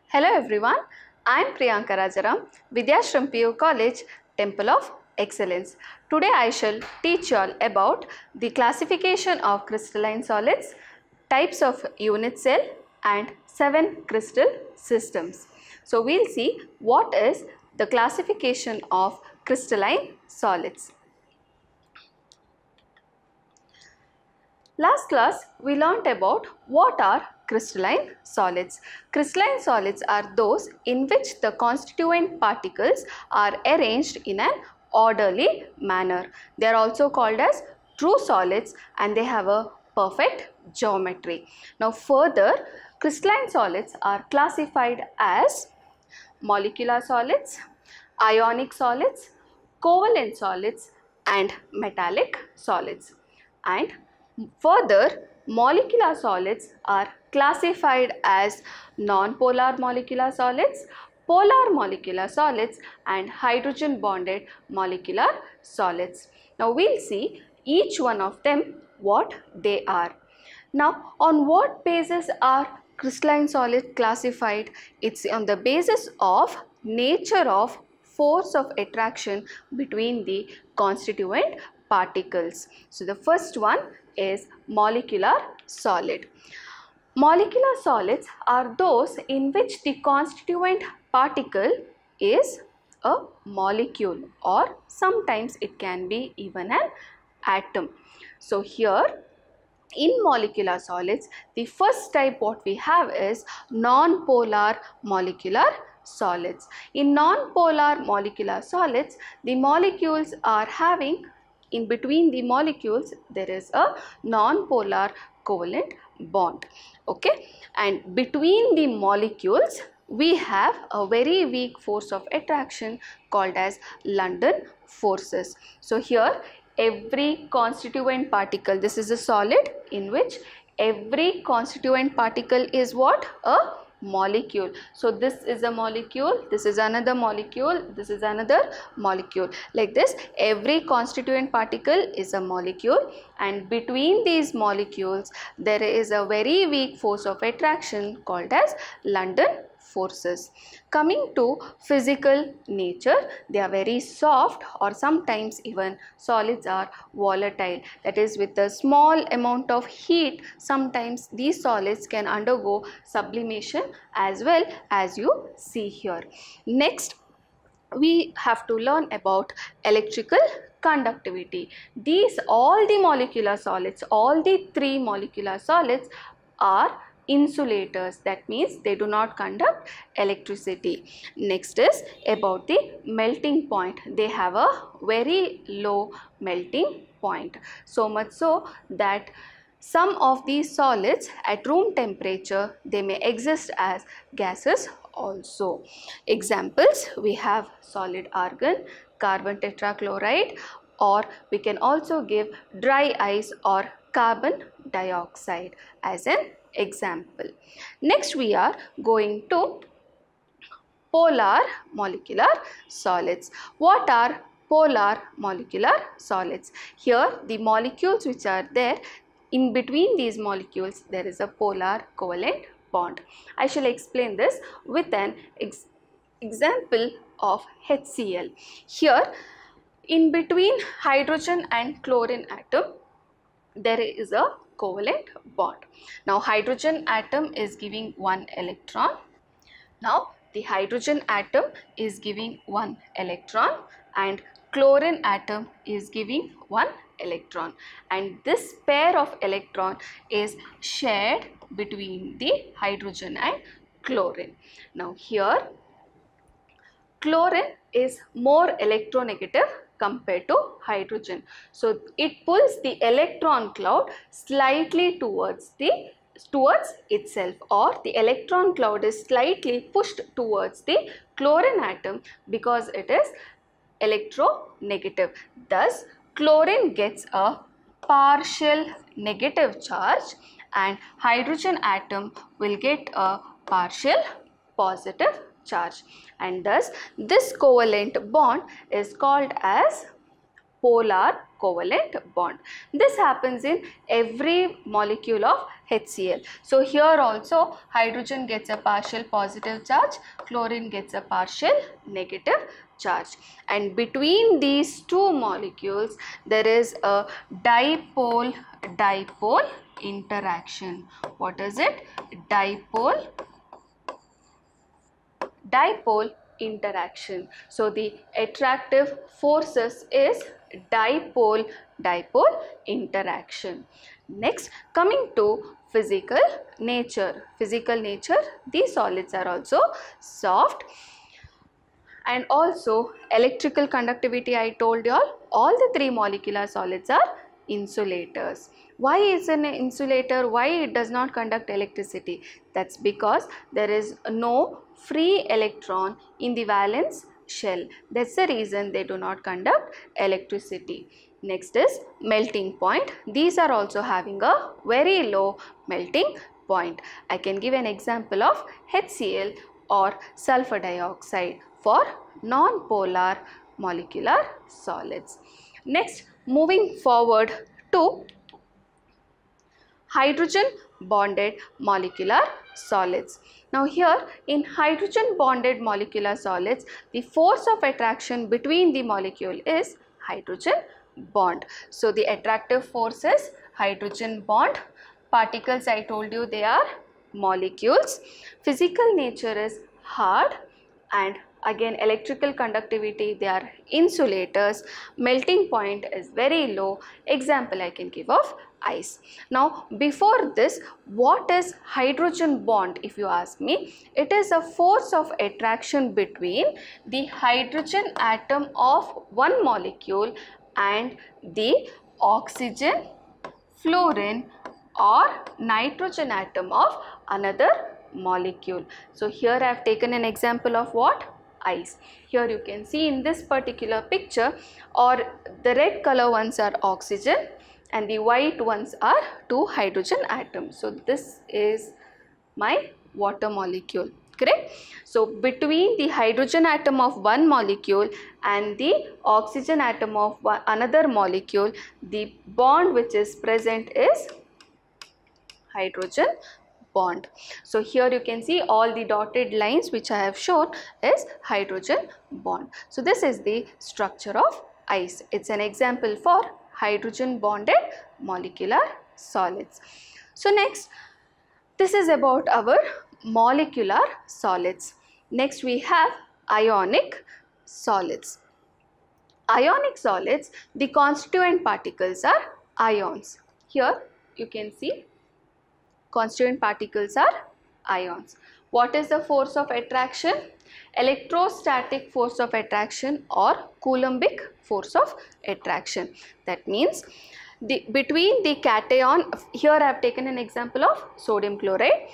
Hello everyone, I am Priyanka Rajaram, Vidyashram PU College, Temple of Excellence. Today I shall teach you all about the classification of crystalline solids, types of unit cell and 7 crystal systems. So we will see what is the classification of crystalline solids. Last class we learnt about what are crystalline solids. Crystalline solids are those in which the constituent particles are arranged in an orderly manner. They are also called as true solids and they have a perfect geometry. Now further, crystalline solids are classified as molecular solids, ionic solids, covalent solids and metallic solids. And further, molecular solids are classified as non-polar molecular solids, polar molecular solids and hydrogen bonded molecular solids. Now we'll see each one of them what they are. Now on what basis are crystalline solids classified? It's on the basis of nature of force of attraction between the constituent particles. So the first one is molecular solid. Molecular solids are those in which the constituent particle is a molecule or sometimes it can be even an atom. So here in molecular solids, the first type what we have is non-polar molecular solids. In non-polar molecular solids, the molecules are having, in between the molecules there is a non-polar covalent bond, okay, and between the molecules we have a very weak force of attraction called as London forces. So here every constituent particle, this is a solid in which every constituent particle is what? A molecule. So this is a molecule, this is another molecule, this is another molecule. Like this, every constituent particle is a molecule and between these molecules there is a very weak force of attraction called as London forces. Coming to physical nature, they are very soft or sometimes even solids are volatile. That is, with a small amount of heat, sometimes these solids can undergo sublimation as well, as you see here. Next, we have to learn about electrical conductivity. These all the molecular solids, all the 3 molecular solids are insulators, that means they do not conduct electricity. Next is about the melting point. They have a very low melting point, so much so that some of these solids at room temperature they may exist as gases also. Examples, we have solid argon, carbon tetrachloride, or we can also give dry ice or carbon dioxide as an example. Next we are going to polar molecular solids. What are polar molecular solids? Here the molecules which are there, in between these molecules there is a polar covalent bond. I shall explain this with an example of HCl. Here in between hydrogen and chlorine atom there is a covalent bond. Now hydrogen atom is giving 1 electron. Now the hydrogen atom is giving 1 electron and chlorine atom is giving 1 electron, and this pair of electron is shared between the hydrogen and chlorine. Now here chlorine is more electronegative compared to hydrogen. So it pulls the electron cloud slightly towards itself, or the electron cloud is slightly pushed towards the chlorine atom because it is electronegative. Thus chlorine gets a partial negative charge and hydrogen atom will get a partial positive charge, and thus this covalent bond is called as polar covalent bond. This happens in every molecule of HCl. So here also hydrogen gets a partial positive charge, chlorine gets a partial negative charge, and between these two molecules there is a dipole interaction. What is it? Dipole interaction. So the attractive forces is dipole interaction. Next, coming to physical nature. These solids are also soft, and also electrical conductivity. I told you all the three molecular solids are insulators. Why is an insulator? Why it does not conduct electricity? That's because there is no free electron in the valence shell. That's the reason they do not conduct electricity. Next is melting point. These are also having a very low melting point. I can give an example of HCl or sulfur dioxide for non-polar molecular solids. Next, moving forward to hydrogen bonded molecular solids. Now here in hydrogen bonded molecular solids, the force of attraction between the molecule is hydrogen bond. So the attractive force is hydrogen bond. Particles, I told you, they are molecules. Physical nature is hard, and again electrical conductivity, they are insulators. Melting point is very low. Example I can give of ice. Now before this, what is hydrogen bond? If you ask me, it is a force of attraction between the hydrogen atom of one molecule and the oxygen, fluorine or nitrogen atom of another molecule. So here I have taken an example of what? Ice. Here you can see in this particular picture, or the red color ones are oxygen and the white ones are two hydrogen atoms. So this is my water molecule, correct? So between the hydrogen atom of one molecule and the oxygen atom of another molecule, the bond which is present is hydrogen bond. So here you can see all the dotted lines which I have shown is hydrogen bond. So this is the structure of ice. It's an example for hydrogen bonded molecular solids. So next, this is about our molecular solids. Next we have ionic solids. Ionic solids, the constituent particles are ions. Here you can see constituent particles are ions. What is the force of attraction? Electrostatic force of attraction or Coulombic force of attraction. That means between the cation, here I have taken an example of sodium chloride.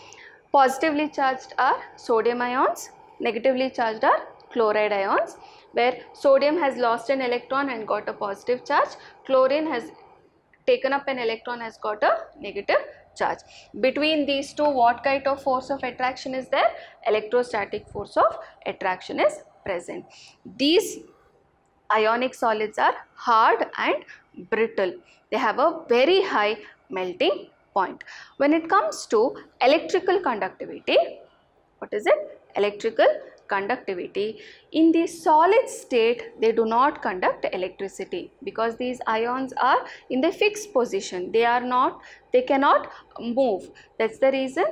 Positively charged are sodium ions, negatively charged are chloride ions, where sodium has lost an electron and got a positive charge, chlorine has taken up an electron, has got a negative charge. Between these two, what kind of force of attraction is there? Electrostatic force of attraction is present. These ionic solids are hard and brittle. They have a very high melting point. When it comes to electrical conductivity, what is it? Electrical conductivity. In the solid state, they do not conduct electricity because these ions are in the fixed position. They cannot move. That's the reason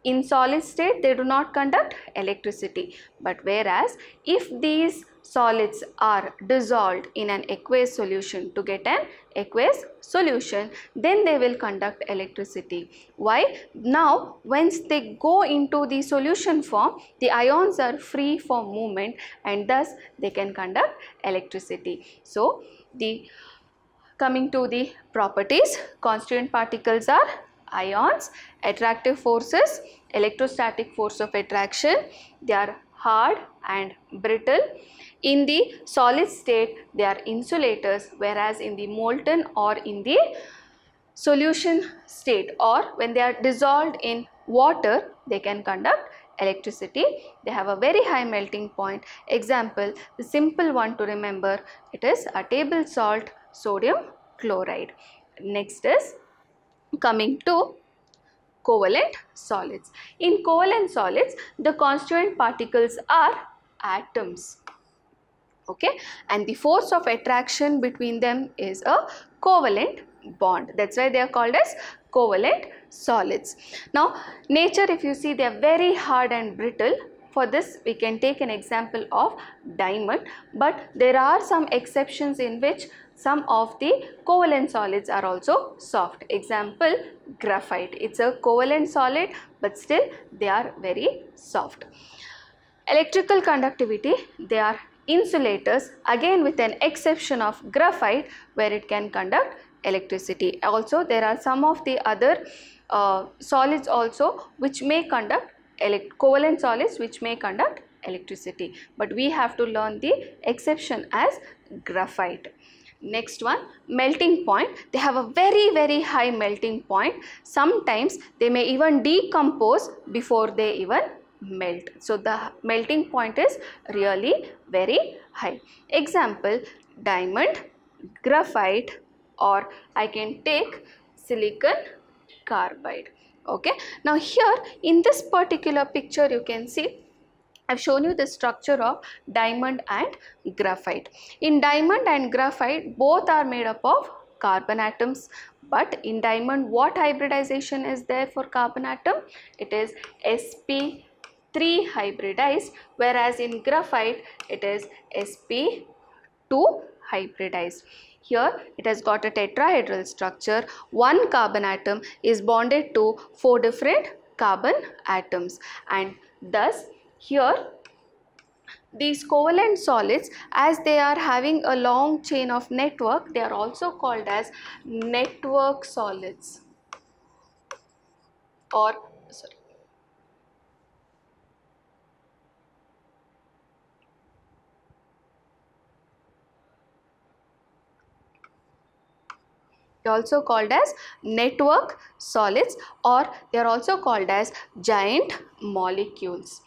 in solid state they do not conduct electricity. But whereas if these solids are dissolved in an aqueous solution to get an aqueous solution, then they will conduct electricity. Why? Now once they go into the solution form, the ions are free for movement and thus they can conduct electricity. So coming to the properties, constituent particles are ions, attractive forces, electrostatic force of attraction, they are hard and brittle. In the solid state, they are insulators, whereas in the molten or in the solution state or when they are dissolved in water, they can conduct electricity. They have a very high melting point. Example, the simple one to remember, it is a table salt, sodium chloride. Next is coming to covalent solids. In covalent solids, the constituent particles are atoms. Okay, and the force of attraction between them is a covalent bond. That's why they are called as covalent solids. Now, nature, if you see, they are very hard and brittle. For this, we can take an example of diamond, but there are some exceptions in which some of the covalent solids are also soft. Example, graphite. It's a covalent solid, but still they are very soft. Electrical conductivity, they are insulators, again with an exception of graphite where it can conduct electricity. Also, there are some of the other solids also which may conduct covalent solids which may conduct electricity, but we have to learn the exception as graphite. Next one, melting point. They have a very high melting point. Sometimes they may even decompose before they even melt. So the melting point is really very high. Example, diamond, graphite, or I can take silicon carbide. Okay, now here in this particular picture you can see I've shown you the structure of diamond and graphite. In diamond and graphite, both are made up of carbon atoms, but in diamond what hybridization is there for carbon atom? It is sp3 hybridized, whereas in graphite it is sp2 hybridized. Here it has got a tetrahedral structure. One carbon atom is bonded to 4 different carbon atoms, and thus here these covalent solids, as they are having a long chain of network, they are also called as network solids, or sorry, they are also called as network solids, or they are also called as giant molecules.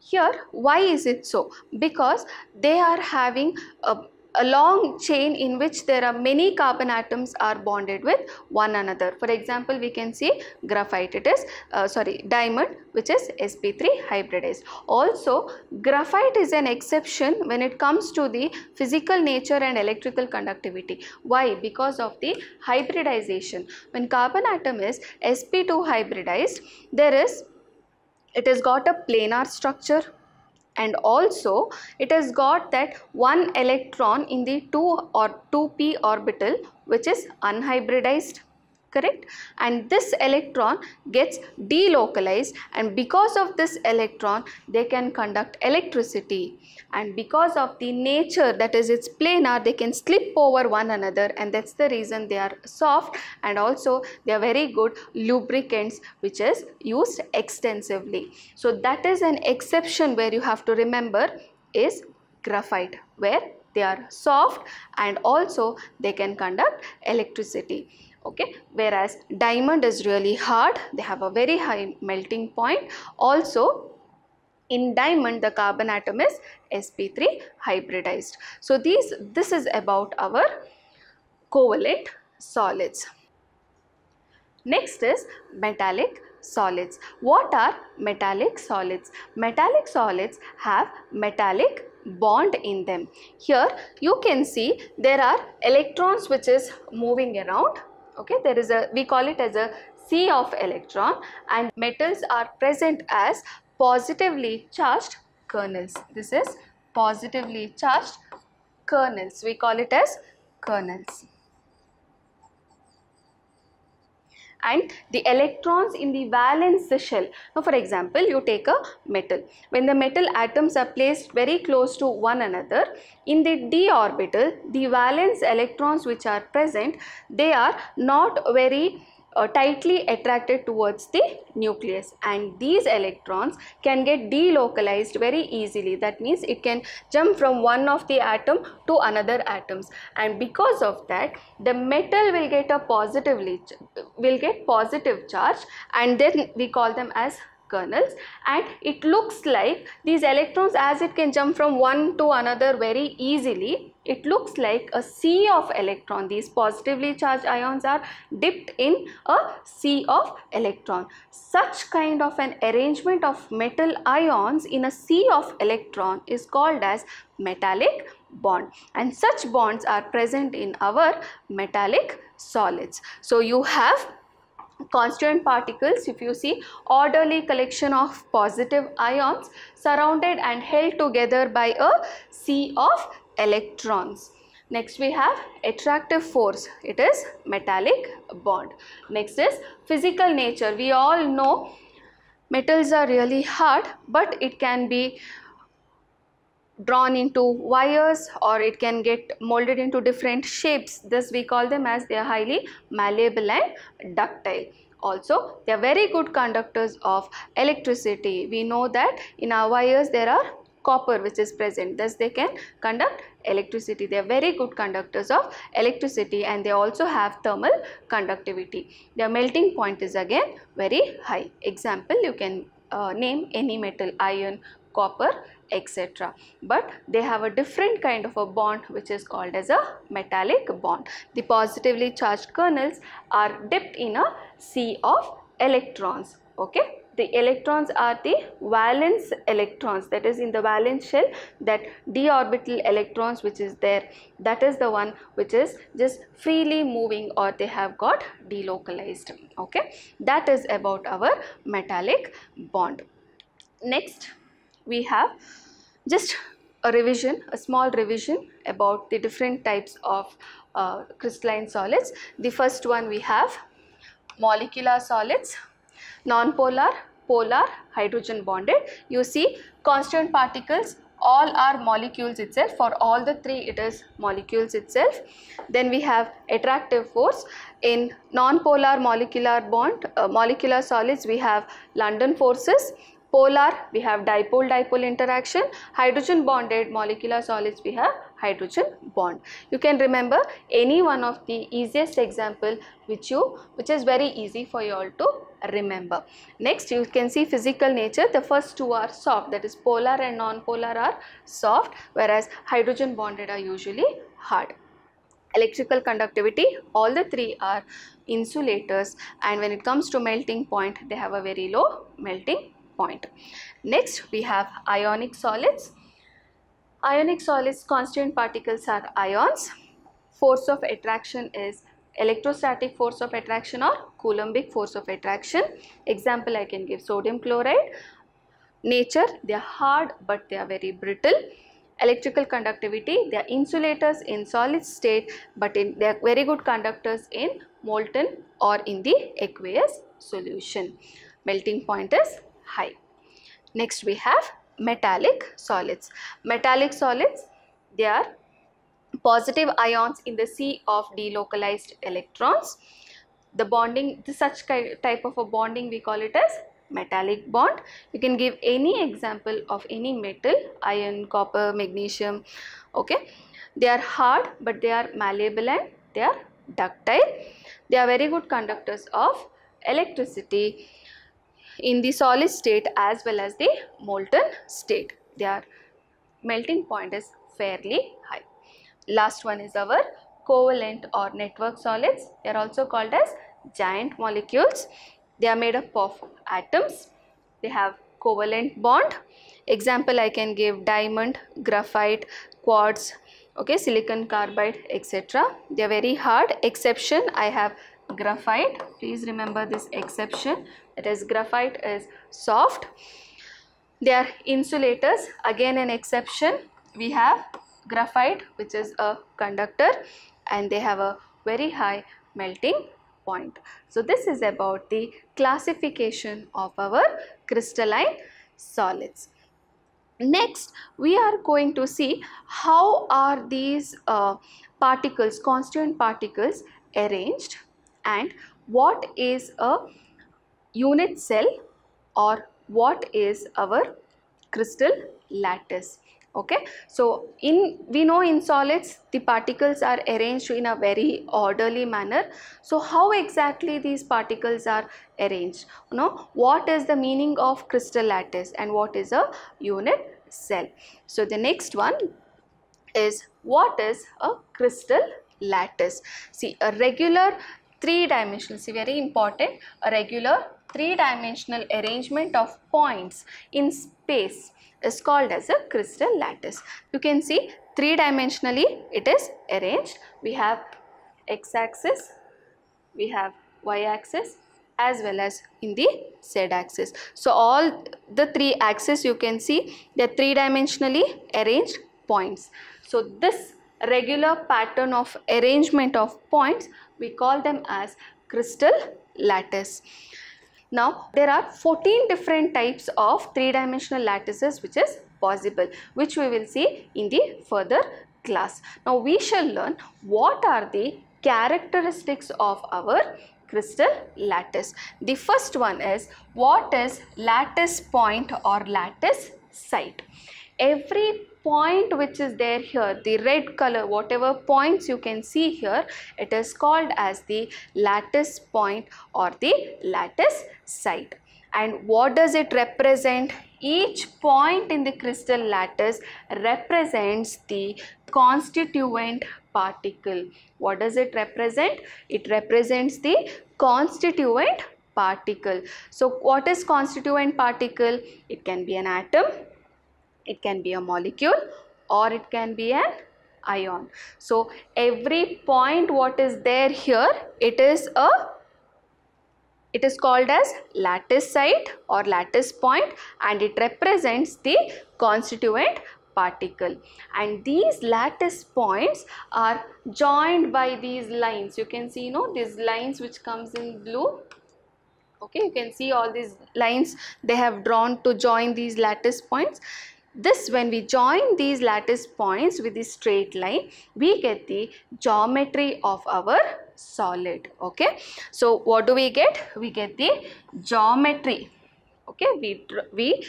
Here, why is it so? Because they are having a long chain in which there are many carbon atoms are bonded with one another. For example, we can see graphite, it is diamond, which is sp3 hybridized. Also, graphite is an exception when it comes to the physical nature and electrical conductivity. Why? Because of the hybridization. When carbon atom is sp2 hybridized, it has got a planar structure, and also it has got that one electron in the 2p orbital which is unhybridized, correct, and this electron gets delocalized, and because of this electron they can conduct electricity, and because of the nature, that is its planar, they can slip over one another, and that's the reason they are soft, and also they are very good lubricants which is used extensively. So that is an exception where you have to remember is graphite, where they are soft and also they can conduct electricity. Okay, whereas diamond is really hard, they have a very high melting point. Also in diamond the carbon atom is sp3 hybridized. So this is about our covalent solids. Next is metallic solids. What are metallic solids? Metallic solids have metallic bond in them. Here you can see there are electrons which is moving around. Okay, there is we call it as a sea of electron, and metals are present as positively charged kernels. This is positively charged kernels. We call it as kernels. And the electrons in the valence shell. Now for example, you take a metal. When the metal atoms are placed very close to one another, in the d orbital, the valence electrons which are present, they are not very tightly attracted towards the nucleus, and these electrons can get delocalized very easily. That means it can jump from one of the atom to another atoms, and because of that the metal will get positive charge, and then we call them as kernels, and it looks like these electrons, as it can jump from one to another very easily, it looks like a sea of electron. These positively charged ions are dipped in a sea of electron. Such kind of an arrangement of metal ions in a sea of electron is called as metallic bond, and such bonds are present in our metallic solids. So you have constituent particles, if you see, orderly collection of positive ions surrounded and held together by a sea of electrons. Next we have attractive force, it is metallic bond. Next is physical nature. We all know metals are really hard, but it can be drawn into wires or it can get molded into different shapes. Thus we call them as they are highly malleable and ductile. Also they are very good conductors of electricity. We know that in our wires there are copper which is present, thus they can conduct electricity. They are very good conductors of electricity, and they also have thermal conductivity. Their melting point is again very high. Example, you can name any metal, iron, copper, etc. But they have a different kind of a bond which is called as a metallic bond. The positively charged kernels are dipped in a sea of electrons. Okay. The electrons are the valence electrons, that is in the valence shell, that d orbital electrons which is there, that is the one which is just freely moving or they have got delocalized. Okay. That is about our metallic bond. Next we have just a revision, a small revision about the different types of crystalline solids. The first one we have molecular solids, non-polar, polar, hydrogen bonded. You see constant particles, all are molecules itself. For all the three it is molecules itself. Then we have attractive force. In non-polar molecular bond, molecular solids we have London forces. Polar we have dipole-dipole interaction. Hydrogen bonded molecular solids we have hydrogen bond. You can remember any one of the easiest example which is very easy for you all to remember. Next you can see physical nature. The first two are soft, that is polar and non-polar are soft, whereas hydrogen bonded are usually hard. Electrical conductivity, all the three are insulators, and when it comes to melting point they have a very low melting point. Next we have ionic solids. Ionic solids, constituent particles are ions. Force of attraction is electrostatic force of attraction or Coulombic force of attraction. Example I can give sodium chloride. Nature, they are hard but they are very brittle. Electrical conductivity, they are insulators in solid state, but they are very good conductors in molten or in the aqueous solution. Melting point is high. Next we have metallic solids. Metallic solids, they are positive ions in the sea of delocalized electrons. The bonding, such type of a bonding we call it as metallic bond. You can give any example of any metal, iron, copper, magnesium. Okay, they are hard but they are malleable and they are ductile. They are very good conductors of electricity in the solid state as well as the molten state. Their melting point is fairly high. Last one is our covalent or network solids. They are also called as giant molecules. They are made up of atoms. They have covalent bond. Example I can give diamond, graphite, quartz, okay, silicon carbide, etc. They are very hard. Exception I have graphite. Please remember this exception, that is graphite is soft. They are insulators. Again an exception, we have graphite which is a conductor and they have a very high melting point. So this is about the classification of our crystalline solids. Next we are going to see how are these particles, constituent particles arranged, and what is a unit cell or what is our crystal lattice. Okay, so we know in solids the particles are arranged in a very orderly manner. So how exactly these particles are arranged? You know, what is the meaning of crystal lattice and what is a unit cell? So the next one is, what is a crystal lattice? See, a regular three-dimensional, see, very important, a regular three-dimensional arrangement of points in space is called as a crystal lattice. You can see three-dimensionally it is arranged. We have x-axis, we have y-axis, as well as in the z-axis. So all the three axes you can see, they are three-dimensionally arranged points. So this regular pattern of arrangement of points, we call them as crystal lattice. Now there are 14 different types of three-dimensional lattices which is possible, which we will see in the further class. Now we shall learn what are the characteristics of our crystal lattice. The first one is, what is lattice point or lattice site? Every point which is there here, the red color, whatever points you can see here, it is called as the lattice point or the lattice site. And what does it represent? Each point in the crystal lattice represents the constituent particle. What does it represent? It represents the constituent particle. So what is constituent particle? It can be an atom, it can be a molecule, or it can be an ion. So every point what is there here, it is called as lattice site or lattice point, and it represents the constituent particle. And these lattice points are joined by these lines. You can see, these lines which comes in blue. Okay, you can see all these lines they have drawn to join these lattice points. This, when we join these lattice points with this straight line, we get the geometry of our solid. Okay, so what do we get? We get the geometry. Okay, we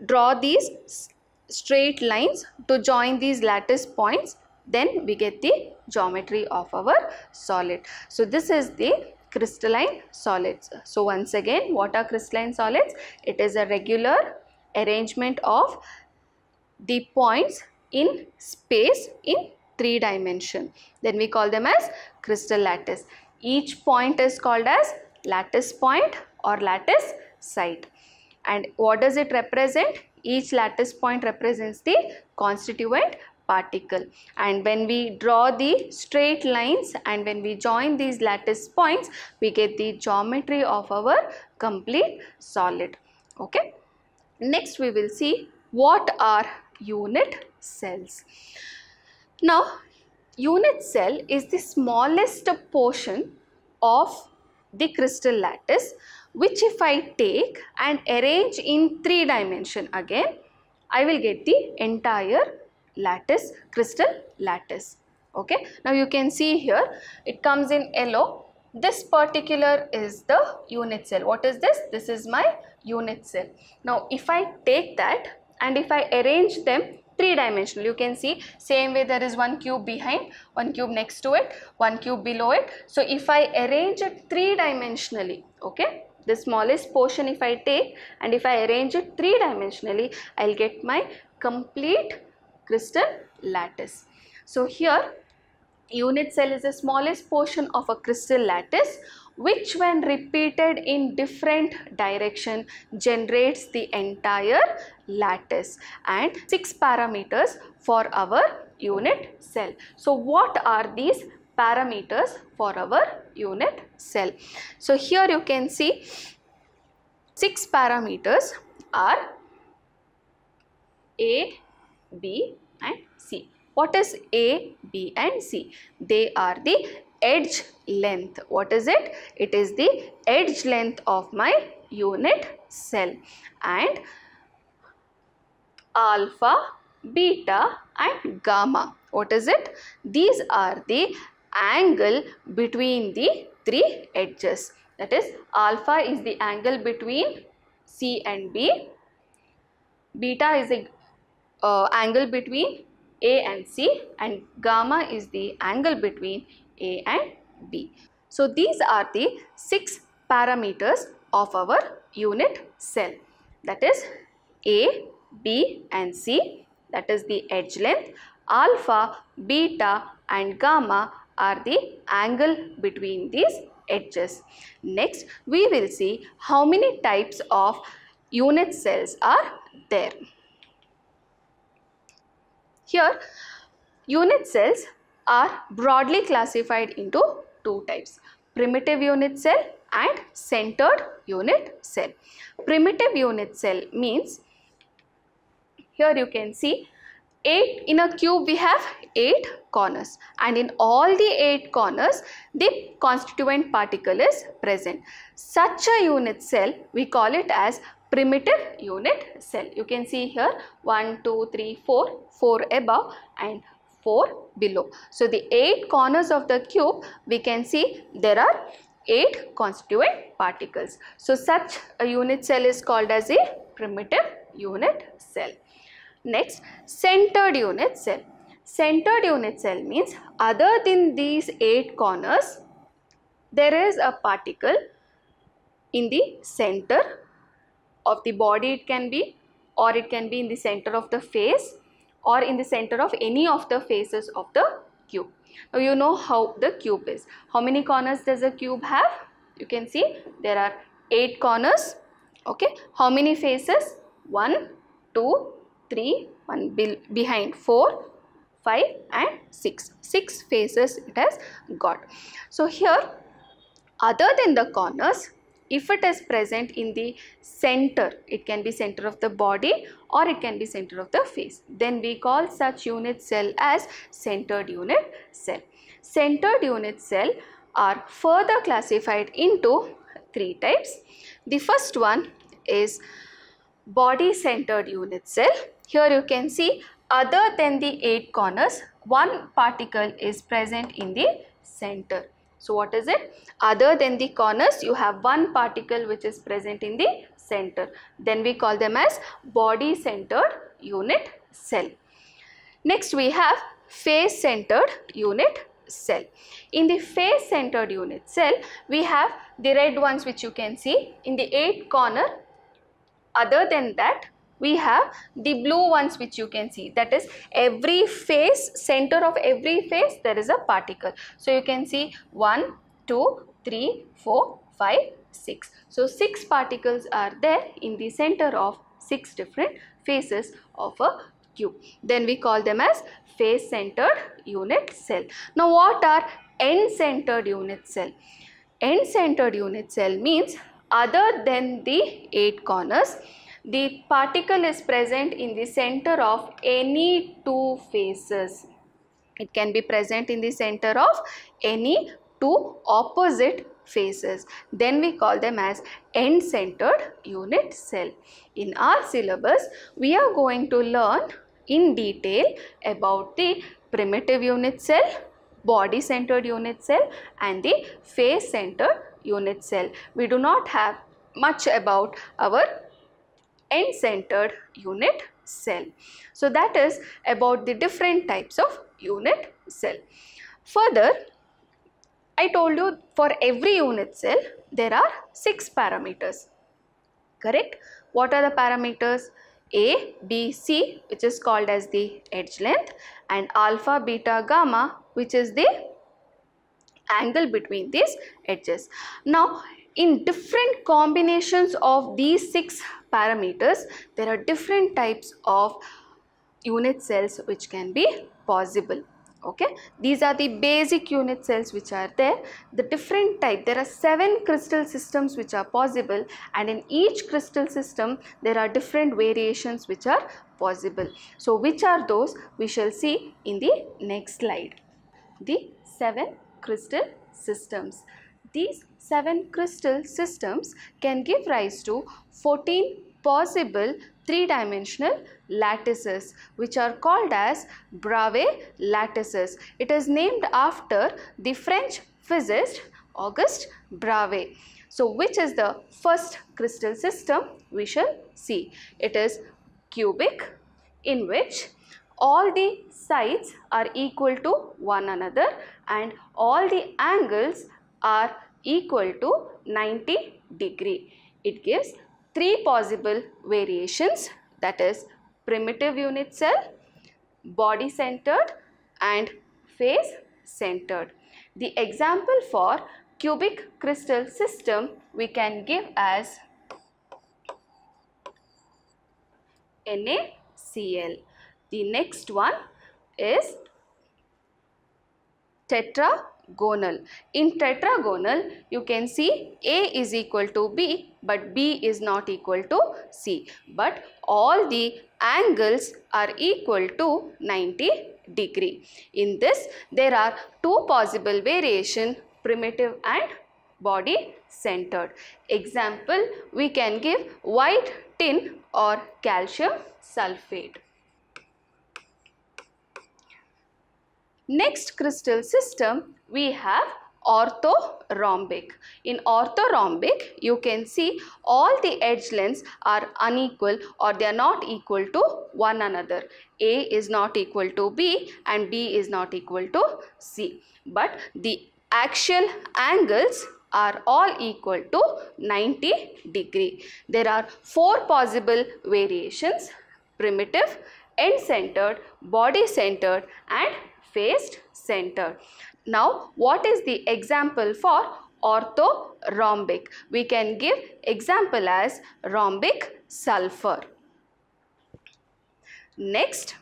draw these straight lines to join these lattice points, then we get the geometry of our solid. So this is the crystalline solids. So once again, what are crystalline solids? It is a regular arrangement of the points in space in three dimension. Then we call them as crystal lattice. Each point is called as lattice point or lattice site. And what does it represent? Each lattice point represents the constituent particle. And when we draw the straight lines and when we join these lattice points, we get the geometry of our complete solid. Okay. Next we will see what are unit cells. Now unit cell is the smallest portion of the crystal lattice, which if I take and arrange in three dimension, again I will get the entire lattice, crystal lattice. Okay, now you can see here it comes in yellow. This particular is the unit cell. What is this? This is my unit cell. Now if I take that and if I arrange them three dimensional, you can see same way there is one cube behind, one cube next to it, one cube below it. So if I arrange it three dimensionally, okay, the smallest portion if I take and if I arrange it three dimensionally, I will get my complete crystal lattice. So here unit cell is the smallest portion of a crystal lattice, which when repeated in different direction generates the entire lattice, and 6 parameters for our unit cell. So what are these parameters for our unit cell? So here you can see 6 parameters are A, B and C. What is A, B and C? They are the edge length. What is it? It is the edge length of my unit cell. And alpha, beta and gamma. What is it? These are the angle between the three edges. That is, alpha is the angle between C and B. Beta is a angle between A and C, and gamma is the angle between A and B. So these are the 6 parameters of our unit cell, that is A, B and C, that is the edge length. Alpha, beta and gamma are the angle between these edges. Next we will see how many types of unit cells are there. Here unit cells are broadly classified into 2 types: primitive unit cell and centered unit cell. Primitive unit cell means, here you can see, in a cube we have 8 corners, and in all the 8 corners the constituent particle is present. Such a unit cell we call it as primitive unit cell. You can see here 1, 2, 3, 4, 4 above and 4 below. So the 8 corners of the cube, we can see there are 8 constituent particles. So such a unit cell is called as a primitive unit cell. Next, centered unit cell. Centered unit cell means other than these 8 corners, there is a particle in the center of the body, it can be, or it can be in the center of the face, or in the center of any of the faces of the cube. Now you know how the cube is. How many corners does a cube have? You can see there are 8 corners. Okay. How many faces? 1, 2, 3, 1 behind, 4, 5 and 6. 6 faces it has got. So here, other than the corners, if it is present in the center, it can be center of the body or it can be center of the face, then we call such unit cell as centered unit cell. Centered unit cell are further classified into 3 types. The first one is body centered unit cell. Here you can see, other than the 8 corners, one particle is present in the center. So what is it? Other than the corners, you have one particle which is present in the center. Then we call them as body centered unit cell. Next we have face centered unit cell. In the face centered unit cell, we have the red ones which you can see in the 8 corner. Other than that, we have the blue ones which you can see, that is every face, center of every face there is a particle. So you can see 1, 2, 3, 4, 5, 6. So 6 particles are there in the center of 6 different faces of a cube. Then we call them as face centered unit cell. Now what are end centered unit cell? End centered unit cell means other than the 8 corners, the particle is present in the center of any 2 faces. It can be present in the center of any 2 opposite faces. Then we call them as end centered unit cell. In our syllabus, we are going to learn in detail about the primitive unit cell, body centered unit cell and the face centered unit cell. We do not have much about our end centered unit cell. So that is about the different types of unit cell. Further, I told you for every unit cell there are 6 parameters. Correct? What are the parameters? A, B, C, which is called as the edge length, and alpha, beta, gamma, which is the angle between these edges. Now in different combinations of these 6 parameters, there are different types of unit cells which can be possible. Okay, these are the basic unit cells which are there. The different type, there are 7 crystal systems which are possible, and in each crystal system there are different variations which are possible. So which are those? We shall see in the next slide. The 7 crystal systems. These 7 crystal systems can give rise to 14 possible 3-dimensional lattices which are called as Bravais lattices. It is named after the French physicist Auguste Bravais. So which is the first crystal system? We shall see. It is cubic, in which all the sides are equal to one another and all the angles are equal to 90 degree. It gives three possible variations, that is primitive unit cell, body centered and face centered. The example for cubic crystal system we can give as NaCl. The next one is tetragonal. In tetragonal, you can see A is equal to B, but B is not equal to C. But all the angles are equal to 90 degree. In this, there are two possible variation, primitive and body centered. Example, we can give white tin or calcium sulfate. Next crystal system we have orthorhombic. In orthorhombic, you can see all the edge lengths are unequal or they are not equal to one another. A is not equal to B and B is not equal to C. But the axial angles are all equal to 90 degree. There are four possible variations: primitive, end-centered, body-centered and face centered. Now, what is the example for orthorhombic? We can give example as rhombic sulfur. Next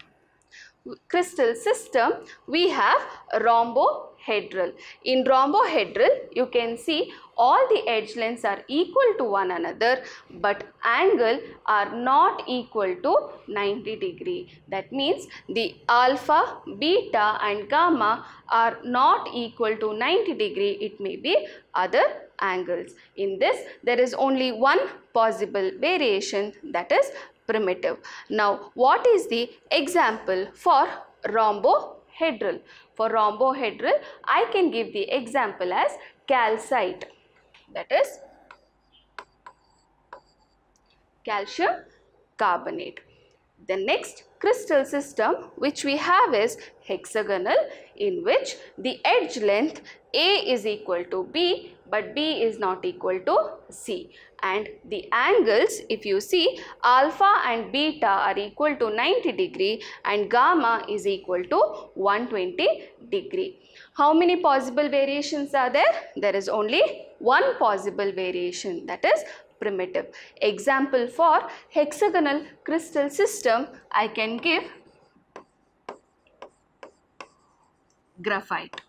crystal system we have rhombohedral. In rhombohedral, you can see all the edge lengths are equal to one another but angle are not equal to 90 degree. That means the alpha, beta and gamma are not equal to 90 degree. It may be other angles. In this, there is only one possible variation, that is primitive. Now, what is the example for rhombohedral? For rhombohedral, I can give the example as calcite, that is calcium carbonate. The next crystal system which we have is hexagonal, in which the edge length A is equal to B but B is not equal to C, and the angles, if you see, alpha and beta are equal to 90 degree and gamma is equal to 120 degree. How many possible variations are there? There is only one possible variation, that is primitive. Example for hexagonal crystal system I can give graphite.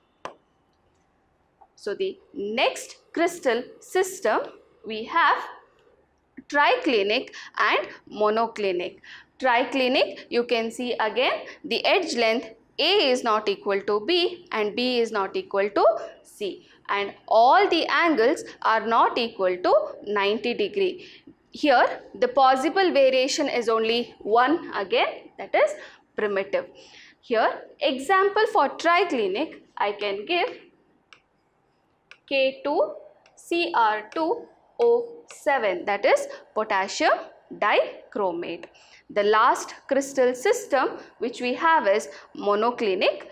So the next crystal system we have triclinic and monoclinic. Triclinic, you can see again the edge length A is not equal to B and B is not equal to C, and all the angles are not equal to 90 degree. Here the possible variation is only one again, that is primitive. Here example for triclinic I can give K2Cr2O7, that is potassium dichromate. The last crystal system which we have is monoclinic.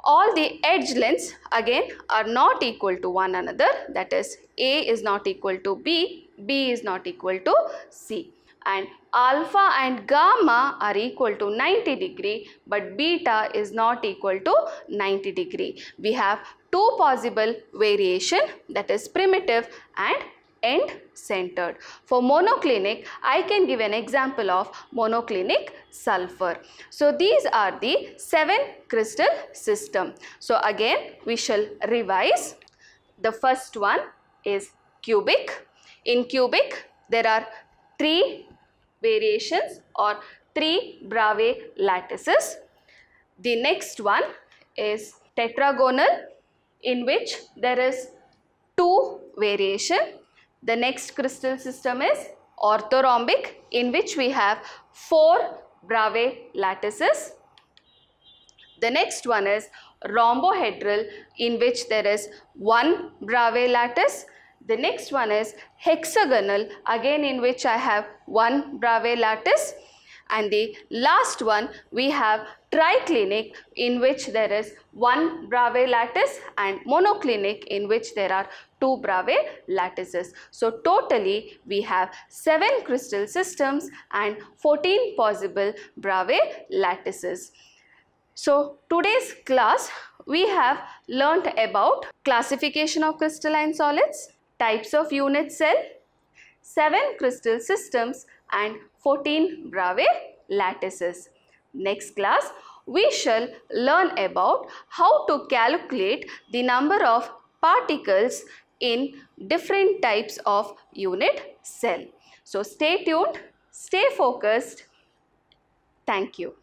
All the edge lengths again are not equal to one another, that is A is not equal to B, B is not equal to C, and alpha and gamma are equal to 90 degree but beta is not equal to 90 degree. We have two possible variation, that is primitive and end-centered. For monoclinic, I can give an example of monoclinic sulfur. So these are the 7 crystal system. So again we shall revise. The first one is cubic. In cubic there are 3 variations or 3 Bravais lattices. The next one is tetragonal, in which there is 2 variation. The next crystal system is orthorhombic, in which we have 4 Bravais lattices. The next one is rhombohedral, in which there is 1 Bravais lattice. The next one is hexagonal, again in which I have 1 Bravais lattice. And the last one, we have triclinic, in which there is one Bravais lattice, and monoclinic, in which there are two Bravais lattices. So totally we have 7 crystal systems and 14 possible Bravais lattices. So today's class we have learnt about classification of crystalline solids, types of unit cell, 7 crystal systems and 14 Bravais lattices. Next class we shall learn about how to calculate the number of particles in different types of unit cell. So stay tuned, stay focused. Thank you.